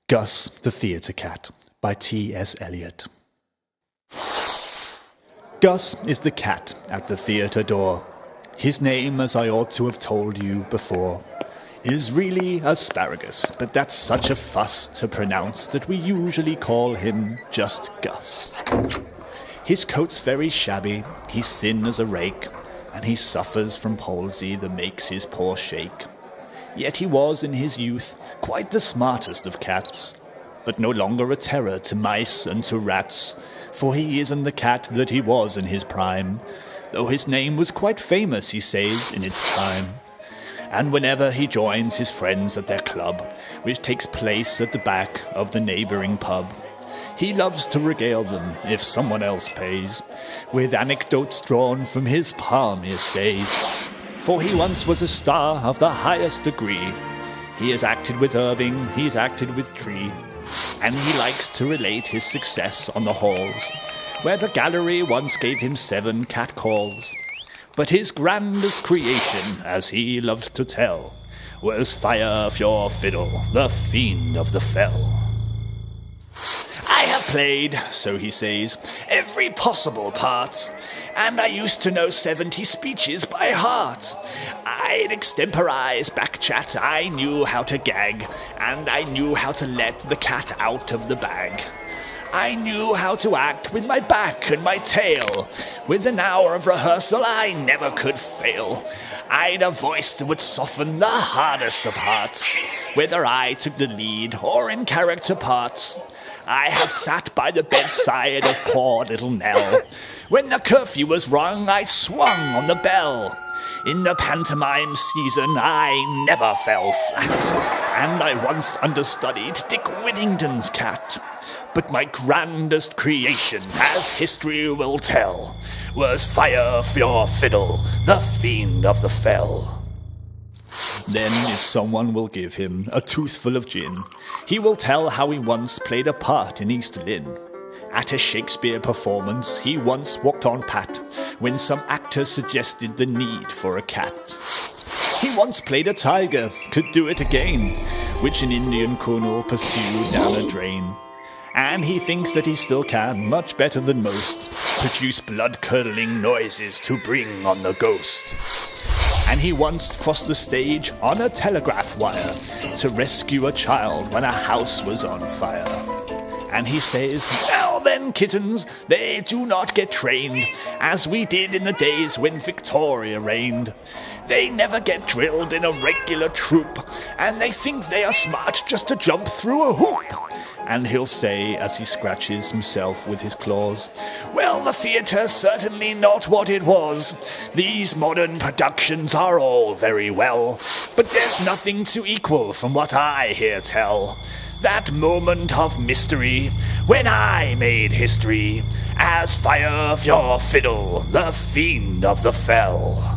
Gus the Theatre Cat by T.S.Eliot. Gus is the cat at the theatre door. His name, as I ought to have told you before, is really Asparagus, but that's such a fuss to pronounce that we usually call him just Gus. His coat's very shabby, he's thin as a rake, and he suffers from palsy that makes his paw shake. Yet he was in his youth quite the smartest of cats, but no longer a terror to mice and to rats, for he isn't the cat that he was in his prime, though his name was quite famous, he says, in its time. And whenever he joins his friends at their club, which takes place at the back of the neighbouring pub, he loves to regale them, if someone else pays, with anecdotes drawn from his palmiest days. For he once was a star of the highest degree. He has acted with Irving, he's acted with Tree, and he likes to relate his success on the halls, where the gallery once gave him 7 catcalls. But his grandest creation, as he loves to tell, was Fire Your Fiddle, the fiend of the fell. I have played, so he says, every possible part, and I used to know 70 speeches by heart. I'd extemporize backchat, I knew how to gag, and I knew how to let the cat out of the bag. I knew how to act with my back and my tail. With an hour of rehearsal I never could fail. I'd a voice that would soften the hardest of hearts, whether I took the lead or in character parts. I have sat by the bedside of poor little Nell. When the curfew was rung, I swung on the bell. In the pantomime season, I never fell flat, and I once understudied Dick Whittington's cat. But my grandest creation, as history will tell, was Fire Your Fiddle, the fiend of the fell. Then, if someone will give him a toothful of gin, he will tell how he once played a part in East Lynne. At a Shakespeare performance, he once walked on pat when some actor suggested the need for a cat. He once played a tiger, could do it again, which an Indian colonel pursued down a drain. And he thinks that he still can, much better than most, produce blood-curdling noises to bring on the ghost. And he once crossed the stage on a telegraph wire to rescue a child when a house was on fire. And he says, now then, kittens, they do not get trained, as we did in the days when Victoria reigned. They never get drilled in a regular troop, and they think they are smart just to jump through a hoop. And he'll say, as he scratches himself with his claws, well, the theatre's certainly not what it was. These modern productions are all very well, but there's nothing to equal from what I hear tell. That moment of mystery when I made history as Fire Your Fiddle, the fiend of the fell.